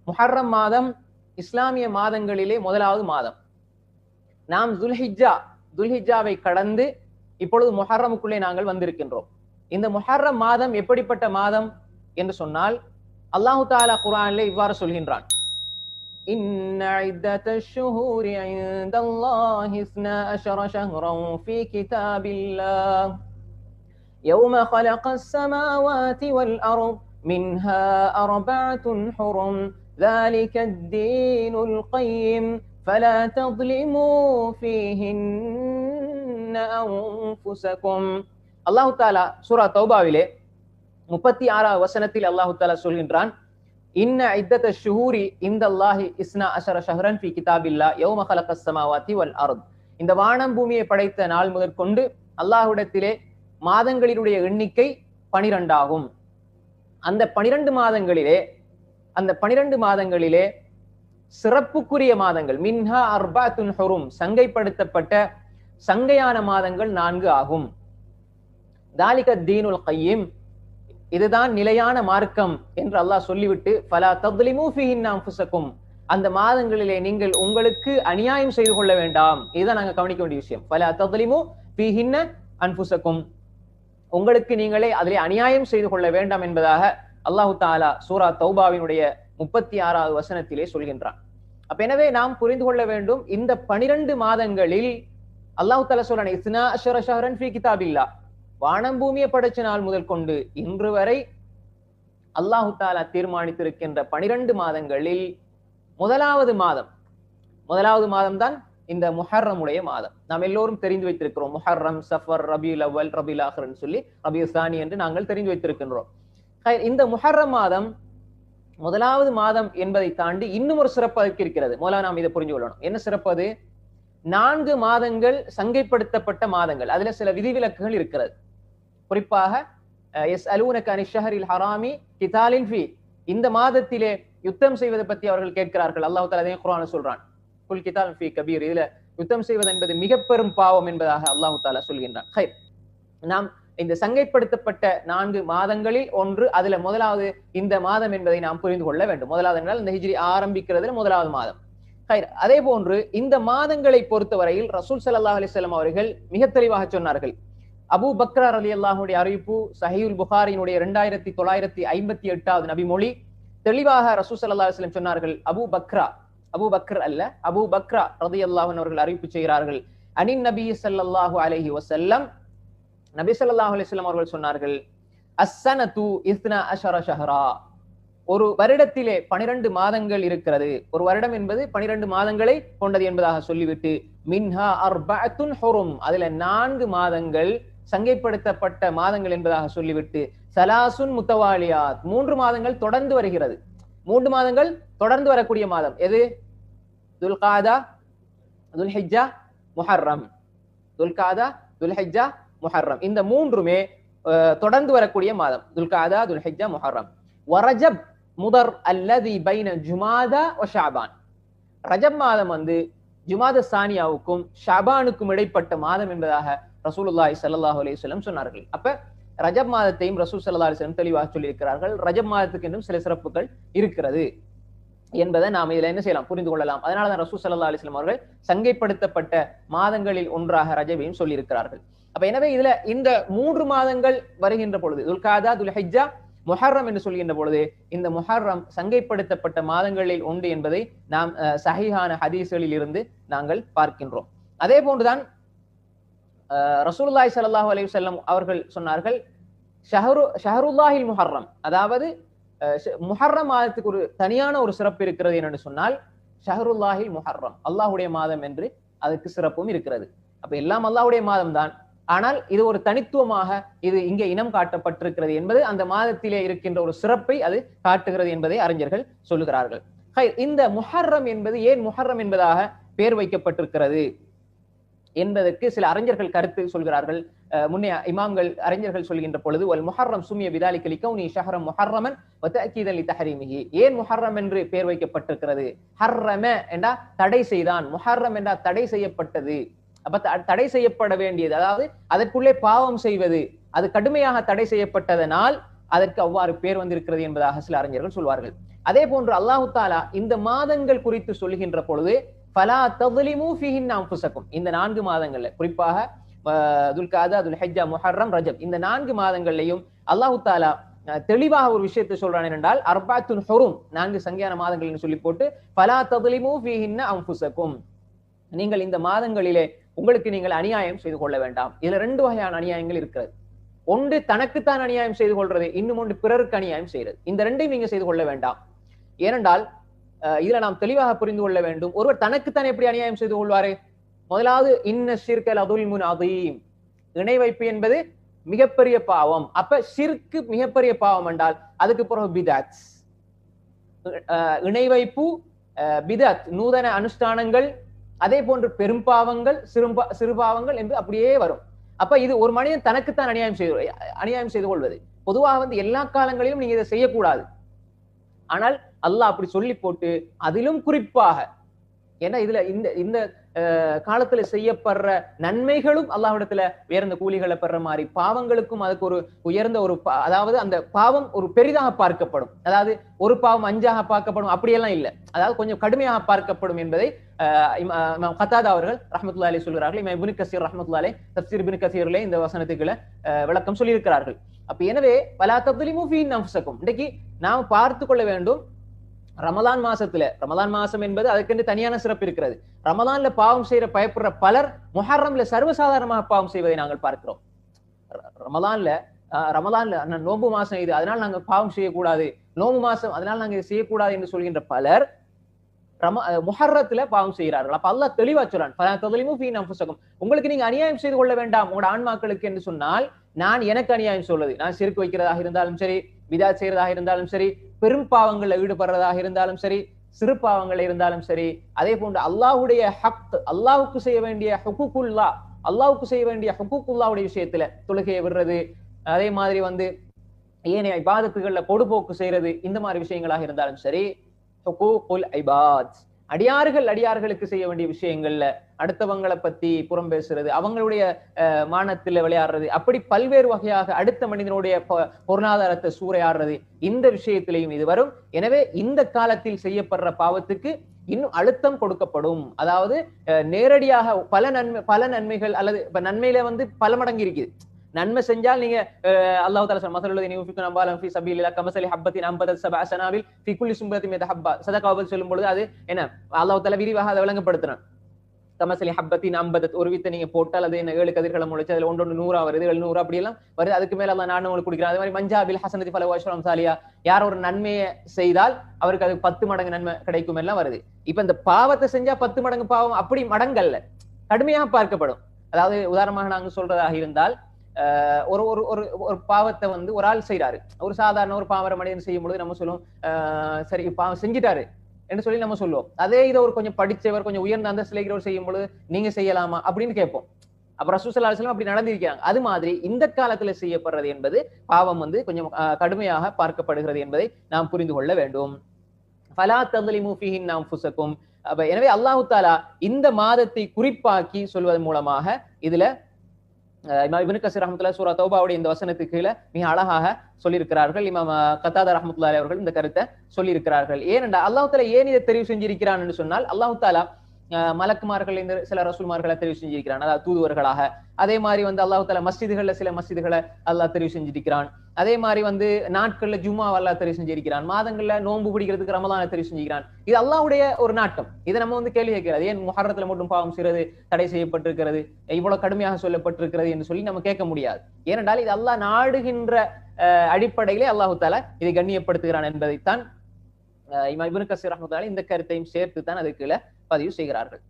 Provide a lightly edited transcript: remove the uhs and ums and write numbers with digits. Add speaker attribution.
Speaker 1: முஹர்ரம் மாதம் இஸ்லாமிய மாதங்களிலே முதலாவது மாதம். நாம் துல்ஹிஜ்ஜாவை கடந்து இப்பொழுது முஹர்ரமுக்குள்ளே நாங்கள் வந்திருக்கின்றோம். இந்த முஹர்ரம் மாதம் எப்படிப்பட்ட மாதம் என்று சொன்னால், அல்லாஹு தஆலா குர்ஆனிலே இவ்வாறு சொல்கின்றான், இன்ன இத்தத்தஷ் ஷுஹூரி இன்தல்லாஹி 12 ஷஹ்ரன் ஃபீ கிதாபில்லாஹ் யௌம خلقஸ் ஸமாவாதி வல் அர்ض மின்ஹா அர்பஅத்துன் ஹுரும் ذلك الدين القيم فلا تظلموا فيهن أنفسكم. அல்லாஹு தஆலா சூரா தௌபாவிலே 36வது வசனத்தில் அல்லாஹு தஆலா சொல்கின்றான், இன்ன இத்தத்தஷ் ஷுஹூரி இன்தல்லாஹி 12 ஷஹ்ரன் ஃபீ கிதாபில்லாஹ் யௌம خلقஸ் ஸமாவாதி வல் அர்ض. இந்த வானம் பூமியை படைத்த நாள் முதற்கொண்டு அல்லாஹ்விடத்திலே மாதங்களினுடைய எண்ணிக்கை 12 ஆகும். அந்த 12 மாதங்களிலே சிறப்புக்குரிய மாதங்கள் மின்ஹா அர்பஅத்துன் ஹுரும், சங்கைப்படுத்தப்பட்ட சங்கையான மாதங்கள் 4 ஆகும். தாலிக தீனுல் கய்யிம், இதுதான் நிலையான மார்க்கம் என்று அல்லாஹ் சொல்லிவிட்டு, ஃபலா தத்லிமு ஃபீஹின் அன்ஃபுஸக்கும், அந்த மாதங்களிலே நீங்கள் உங்களுக்கு அநியாயம் செய்து கொள்ள வேண்டாம். இதுதான் நாங்க கவனிக்க வேண்டிய விஷயம். ஃபலா தத்லிமு ஃபீஹின் அன்ஃபுஸக்கும், உங்களுக்கு நீங்களே அதிலே அநியாயம் செய்து கொள்ள வேண்டாம் என்பதாக அல்லாஹு தஆலா சூரா தௌபாவினுடைய 36வது வசனத்திலே சொல்கின்றான். அப்ப எனவே நாம் புரிந்து கொள்ள வேண்டும், இந்த 12 மாதங்களில் அல்லாஹு தஆலா சொல்றான், 12 ஷஹ்ரன் ஃபீ கிதாபில்லாஹ், வானம் பூமியை படைச்ச நாள் முதல் கொண்டு இன்று வரை அல்லாஹு தஆலா தீர்மானித்திருக்கின்ற 12 மாதங்களில் முதலாவது மாதம் தான் இந்த முஹர்ரமுடைய மாதம். நாம் எல்லோரும் தெரிந்து வைத்திருக்கிறோம், முஹர்ரம், சஃபர், ரபியுல் அவ்வல், ரபியுல் ஆஹிர் சொல்லி ரபியுல் சானி என்று நாங்கள் தெரிந்து வைத்திருக்கின்றோம். இந்த முஹர்ரம் மாதம் முதலாவது மாதம் என்பதை தாண்டி இன்னும் ஒரு சிறப்பு அதற்கு இருக்கிறது. முதல்ல நாம் இதை புரிஞ்சு கொள்ளணும். என்ன சிறப்பு அது? 4 மாதங்கள் சங்கைப்படுத்தப்பட்ட மாதங்கள், அதுல சில விதிவிலக்குகள் இருக்கிறது. குறிப்பாக யஸ்அலூனக அனிஷ் ஷஹரில் ஹராமி கிதாலின் ஃபீ, இந்த மாதத்திலே யுத்தம் செய்வதை பற்றி அவர்கள் கேட்கிறார்கள். அல்லாஹ் தஆலா அதை குர்ஆனில் சொல்றான், குல் கிதால் ஃபீ கபீர், இதுல யுத்தம் செய்வது என்பது மிக பெரும் பாவம் என்பதாக அல்லாஹ் தஆலா சொல்கின்றான். ஹைர், நாம் இந்த சங்கைப்படுத்தப்பட்ட 4 மாதங்களில் ஒன்று, அதுல முதலாவது இந்த மாதம் என்பதை நாம் புரிந்து கொள்ள வேண்டும். முதலாவது என்றால் இந்த ஹிஜ்ரி ஆரம்பிக்கிறதுல முதலாவது மாதம். அதே போன்று இந்த மாதங்களை பொறுத்தவரையில் ரசூல் ஸல்லல்லாஹு அலைஹி வஸல்லம் அவர்கள் மிக தெளிவாக சொன்னார்கள். அபூ பக்ர் ரலியல்லாஹுடைய அறிவிப்பு சஹீஹுல் புகாரியினுடைய 2958வது நபி மொழி தெளிவாக ரசூல் ஸல்லல்லாஹு அலைஹி வஸல்லம் சொன்னார்கள், அபூ பக்ர் அல்ல, அபூ பக்ரா ரலியல்லாஹு அன்ஹு அவர்கள் அறிவிப்பு செய்கிறார்கள், அனின் நபி ஸல்லல்லாஹு அலைஹி வஸல்லம், நபி ஸல்லல்லாஹு அலைஹி வஸல்லம் அவர்கள் சொன்னார்கள், அஸ்ஸனது 12 ஷஹ்ரா, ஒரு வருடத்திலே 12 மாதங்கள் இருக்கிறது. ஒரு வருடம் என்பது 12 மாதங்களை கொண்டது என்பதாக சொல்லிவிட்டு, மின்ஹா அர்பஅத்துன் ஹுரும், அதுல 4 மாதங்கள் சங்கைப்படுத்தப்பட்ட மாதங்கள் என்பதாக சொல்லிவிட்டு, சலாசுன் முத்தவாலியாத், 3 மாதங்கள் தொடர்ந்து வருகிறது. 3 மாதங்கள் தொடர்ந்து வரக்கூடிய மாதம் எது? துல்காதா, துல்ஹிஜ்ஜா, முஹர்ரம். துல்காதா, துல்ஹிஜ்ஜா, முஹர்ரம், இந்த 3மே தொடர்ந்து வரக்கூடிய மாதம். துல்காதா, துல்ஹிஜ்ஜா, முஹர்ரம். வரஜப் முதர் அல்லதி பைன ஜுமாதா வ ஷஅபான், ரஜப் மாதம் வந்து ஜுமாத சானியாவுக்கும் ஷஅபானுக்கும் இடைப்பட்ட மாதம் என்பதாக ரசூலுல்லாஹி ஸல்லல்லாஹு அலைஹி வஸல்லம் சொன்னார்கள். அப்ப ரஜப் மாதத்தையும் ரசூல் ஸல்லல்லாஹு அலைஹி வஸல்லம் தெளிவாக சொல்லியிருக்கிறார்கள். ரஜப் மாதத்துக்கு இன்னும் சில சிறப்புகள் இருக்கிறது என்பதை நாம் இதுல என்ன செய்யலாம், புரிந்து கொள்ளலாம். அதனாலதான் ரசூல் ஸல்லல்லாஹு அலைஹி வஸல்லம் அவர்கள் சங்கைப்படுத்தப்பட்ட மாதங்களில் ஒன்றாக ரஜபையும் சொல்லியிருக்கிறார்கள். அப்ப எனவே இதுல இந்த 3 மாதங்கள் வருகின்ற பொழுது, துல்காதா, துல்ஹிஜ்ஜா, முஹர்ரம் என்று சொல்கின்ற பொழுது, இந்த முஹர்ரம் சங்கைப்படுத்தப்பட்ட மாதங்களில் ஒன்று என்பதை நாம் சஹீஹான ஹதீஸ்களில் இருந்து நாங்கள் பார்க்கின்றோம். அதே போன்றுதான் ரசூலுல்லாஹி ஸல்லல்லாஹு அலைஹி வஸல்லம் அவர்கள் சொன்னார்கள், ஷஹருல்லாஹில் முஹர்ரம், அதாவது முஹர்ரம் மாதத்துக்கு ஒரு தனியான ஒரு சிறப்பு இருக்கிறது என்று சொன்னால், ஷஹருல்லாஹில் முஹர்ரம், அல்லாஹ்வுடைய மாதம் என்று அதுக்கு சிறப்பும் இருக்கிறது. அப்ப எல்லாம் அல்லாஹ்வுடைய மாதம் தான், ஆனால் இது ஒரு தனித்துவமாக இது இங்கே இனம் காட்டப்பட்டிருக்கிறது என்பது அந்த மாதத்திலே இருக்கின்ற ஒரு சிறப்பை அது காட்டுகிறது என்பதை அறிஞர்கள் சொல்லுகிறார்கள். இந்த முஹர்ரம் என்பது ஏன் முஹர்ரம் என்பதாக பெயர் வைக்கப்பட்டிருக்கிறது என்பதற்கு சில அறிஞர்கள் கருத்து சொல்கிறார்கள். முன்னே இமாம்கள் அறிஞர்கள் சொல்கின்ற பொழுது, வல் முஹர்ரம் சுமிய பிதாலிக லிகௌனி ஷஹ்ரம் முஹர்ரமன் வ தஅக்கீதன் லிதஹரீமிஹி, ஏன் முஹர்ரம் என்று பெயர் வைக்கப்பட்டிருக்கிறது? ஹர்ரம என்றா தடை செய்தான், முஹர்ரம் என்றா தடை செய்யப்பட்டது. அப்ப தடை செய்யப்பட வேண்டியது, அதாவது அதற்குள்ளே பாவம் செய்வது, அது கடுமையாக தடை செய்யப்பட்டதனால் அதற்கு அவ்வாறு பேர் வந்திருக்கிறது என்பதாக சில அறிஞர்கள் சொல்வார்கள். அதே போன்று அல்லாஹு தாலா இந்த மாதங்கள் குறித்து சொல்லுகின்ற பொழுது ஃபலா தظலிமு ஃபீஹின் அன்ஃபுஸக்கும், இந்த 4 மாதங்கள்ல குறிப்பாக துல்காதா, துல்ஹிஜ்ஜா, முஹர்ரம், ரஜப் இந்த 4 மாதங்கள்லையும் அல்லாஹு தாலா தெளிவாக ஒரு விஷயத்தை சொல்றான் என்றால் அர்பாத்துன் ஹுரும், 4 சங்கையான மாதங்கள் சொல்லி போட்டு ஃபலா தظலிமு ஃபீஹின் அன்ஃபுஸக்கும், நீங்கள் இந்த மாதங்களிலே உங்களுக்கு நீங்கள் அநியாயம் செய்து கொள்ள வேண்டாம். இதுல 2 வகையான அநியாயங்கள் இருக்கிறது. ஒன்று தனக்குத்தான் அநியாயம் செய்து கொள்றது, இன்னும் ஒன்று பிறருக்கு அநியாயம் செய்யறது. இந்த 2ஐயும் நீங்க செய்து கொள்ள வேண்டாம். ஏனென்றால் இதுல நாம் தெளிவாக புரிந்து கொள்ள வேண்டும். ஒருவர் தனக்குத்தான் எப்படி அநியாயம் செய்து கொள்வாரு? முதலாவது இன்ன ஷிர்க லதுல்முன் அதீம், இணை வைப்பு என்பது மிகப்பெரிய பாவம். அப்ப ஷிர்க்கு மிகப்பெரிய பாவம் என்றால் அதுக்கு பிறகு பிதாத், இணை வைப்பு, பிதாத் நூதன அனுஷ்டானங்கள், அதே போன்று பெரும் பாவங்கள், சிறு பாவங்கள் என்று அப்படியே வரும். அப்ப இது ஒரு மனிதன் தனக்குத்தான் அநியாயம் செய்து கொள்வது. பொதுவாக எல்லா காலங்களிலும் நீங்க இதை செய்யக்கூடாது. ஆனால் அல்லாஹ் அப்படி சொல்லி போட்டு அதிலும் குறிப்பாக, ஏன்னா இதுல இந்த காலத்துல செய்யப்படுற நன்மைகளும் அல்லாஹ்விடத்துல உயர்ந்த கூலிகளை பெற மாதிரி, பாவங்களுக்கும் அதுக்கு ஒரு உயர்ந்த ஒரு அதாவது அந்த பாவம் ஒரு பெரிதாக பார்க்கப்படும். அதாவது ஒரு பாவம் 5ஆக பார்க்கப்படும் அப்படியெல்லாம் இல்லை, அதாவது கொஞ்சம் கடுமையாக பார்க்கப்படும் என்பதை கத்தாதா அவர்கள் ரஹ்மத்துல்லாஹி அலைஹி சொல்கிறார்கள். இமாம் இப்னு கஸீர் ரஹ்மத்துல்லாஹி அலைஹி தஃப்சீர் இப்னு கஸீர்ல இந்த வசனத்துக்குள்ள விளக்கம் சொல்லியிருக்கிறார்கள். அப்ப எனவே வலா தظலிமு ஃபீ அன்ஃபுஸக்கும், இன்னைக்கு நாம் பார்த்து கொள்ள வேண்டும். ரமலான் மாசத்துல, ரமலான் மாசம் என்பது அதுக்கென்று தனியான சிறப்பு இருக்கிறது. ரமலான்ல பாவம் செய்யற பயப்படுற பலர் முஹர்ரம்ல சர்வசாதாரணமாக பாவம் செய்வதை நாங்கள் பார்க்கிறோம். ரமலான்ல நோன்பு மாசம் இது, அதனால நாங்க பாவம் செய்யக்கூடாது, நோன்பு மாசம் அதனால நாங்க இதை செய்யக்கூடாது என்று சொல்கின்ற பலர் முஹர்ரத்துல பாவம் செய்கிறார்கள். அப்ப அல்லாஹ் தெளிவா சொல்றான், ஃபலா தظலிமு ஃபீ அன்ஃபுஸக்கும், உங்களுக்கு நீங்க அநியாயம் செய்து கொள்ள வேண்டாம் உங்களோட ஆன்மாக்களுக்கு என்று சொன்னால், நான் எனக்கு அநியாயம் சொல்வது, நான் சிறுக்கு வைக்கிறதாக இருந்தாலும் சரி, பிதாத் செய்யறதாக இருந்தாலும் சரி, பெரும் பாவங்கள்ல ஈடுபடுறதாக இருந்தாலும் சரி, சிறு பாவங்கள் இருந்தாலும் சரி, அதே போன்று அல்லாஹ்வுடைய ஹக், அல்லாஹ்வுக்கு செய்ய வேண்டிய ஹுகூக்குல்லா, அல்லாஹ்வுக்கு செய்ய வேண்டிய ஹுகூக்குல்லாவுடைய விஷயத்துல தொழுகையை விடுறது, அதே மாதிரி ஏனைய இபாதத்துகள்ல பொடுபோக்கு செய்யறது, இந்த மாதிரி விஷயங்களாக இருந்தாலும் சரி, ஹுகூக்குல் இபாத், அடியார்களுக்கு செய்ய வேண்டிய விஷயங்கள்ல அடுத்தவங்களை பத்தி புறம் பேசுறது, அவங்களுடைய மானத்துல விளையாடுறது, அப்படி பல்வேறு வகையாக அடுத்த மனிதனுடைய பொருளாதாரத்தை சூறையாடுறது, இந்த விஷயத்திலையும் இது வரும். எனவே இந்த காலத்தில் செய்யப்படுற பாவத்துக்கு இன்னும் அழுத்தம் கொடுக்கப்படும். அதாவது நேரடியாக பல நன்மைகள், அல்லது இப்ப நன்மையில பல மடங்கு இருக்குது. நன்மை செஞ்சால் நீங்க அல்லாஹ் தஆலா சொல்ற மஸலுல்லதீன யுன்ஃபிகூன அம்வாலஹும் ஃபீ ஸபீலில்லாஹ் கமஸலி ஹப்பத்தின் அன்பதத் சபஅ ஸனாபில் ஃபீ குல்லி சும்பலத்தின் மிஅத் ஹப்பா, ஸதகாவை சொல்லும் பொழுது அது என்ன அல்லாஹ் தஆலா விரிவாக அதை விளங்கப்படுத்துறான். கமஸலி ஹப்பத்தின் அன்பதத், ஒரு வித்தை நீங்க போட்டால் அது என்ன 7 கதிர்களை முளைச்சு அதுல 1 100 வருது, 700 அப்படி எல்லாம் வருது, அதுக்கு மேல அல்லாஹ் நானூறு கொடுக்கிறான். அதே மாதிரி மஞ்சாபில் ஹஸனதி ஃபலஹு அஷ்ரு அம்சாலிஹா, யார் ஒரு நன்மையை செய்தால் அவருக்கு அது 10 மடங்கு நன்மை கிடைக்கும் எல்லாம் வருது. இப்ப இந்த பாவத்தை செஞ்சா 10 மடங்கு பாவம் அப்படி மடங்கல்ல, கடுமையாக பார்க்கப்படும். அதாவது உதாரணமாக நாங்க சொல்றதாக இருந்தால், ஒரு ஒரு ஒரு பாவத்தை ஒரு ஆள் செய்யறாரு, ஒரு சாதாரண ஒரு பாவர மனிதன் செய்யும் பொழுது நம்ம சொல்லுவோம், சரி பாவம் செஞ்சிட்டாரு என்று சொல்லி நம்ம சொல்லுவோம். அதே இதை ஒரு கொஞ்சம் படிச்சவர், கொஞ்சம் உயர்ந்த அந்தஸ்தில் செய்யும் பொழுது நீங்க செய்யலாமா அப்படின்னு கேட்போம். அப்ப ரசூல் ஸல்லல்லாஹு அலைஹி வஸல்லம் அப்படி நடந்திருக்கிறாங்க. அது மாதிரி இந்த காலத்துல செய்யப்படுறது என்பது பாவம் கொஞ்சம் கடுமையாக பார்க்கப்படுகிறது என்பதை நாம் புரிந்து கொள்ள வேண்டும். ஃபலா தظலிமு ஃபீஹி அன்ஃபுஸக்கும். எனவே அல்லாஹ் தஆலா இந்த மாதத்தை குறிப்பாக்கி சொல்வதன் மூலமாக இதுல இமாம் இப்னு கஸீர் ரஹ்மத்துல்லாஹி சூரா தௌபாவுடைய இந்த வசனத்துக்கு கீழே மிக அழகாக சொல்லியிருக்கிறார்கள். இமாம் கத்தாதா ரஹ்மத்துல்லாஹி அவர்கள் இந்த கருத்தை சொல்லியிருக்கிறார்கள். ஏனென்றால் அல்லாஹ் தஆலா ஏன் இதை தெரிவு செஞ்சிருக்கிறான் என்று சொன்னால், அல்லாஹ் தஆலா மலக்குமார்கள் இந்த சில ரசூல்மார்களை தெரிவு செஞ்சிருக்கிறான், அதாவது தூதுவர்களாக. அதே மாதிரி அல்லாஹ் தஆலா மஸ்ஜிதுகள்ல சில மஸ்ஜிதுகளை அல்லாஹ் தெரிவு செஞ்சிருக்கிறான். அதே மாதிரி நாட்கள்ல ஜும்மா அல்லாஹ் தெரிவு செஞ்சிருக்கிறான். மாதங்கள்ல நோன்பு பிடிக்கிறதுக்கு ரமலானை தெரிவு செஞ்சிருக்கிறான். இது அல்லாஹ்வுடைய ஒரு நாட்டம். இதை நம்ம கேள்வி கேட்கிறது, ஏன் முஹர்ரத்துல மட்டும் பாவம் செய்யறது தடை செய்யப்பட்டிருக்கிறது, இவ்வளவு கடுமையாக சொல்லப்பட்டிருக்கிறது என்று சொல்லி நம்ம கேட்க முடியாது. ஏனென்றால் இது அல்லாஹ் நாடுகின்ற அடிப்படையிலே அல்லாஹ் தஆலா இதை கண்ணியப்படுத்துகிறான் என்பதைத்தான் இமாம் இப்னு கஸீர் ரஹ்மத்துல்லாஹி இந்த கருத்தையும் சேர்த்து தான் அதுக்குள்ள பதிவு செய்கிறார்கள்.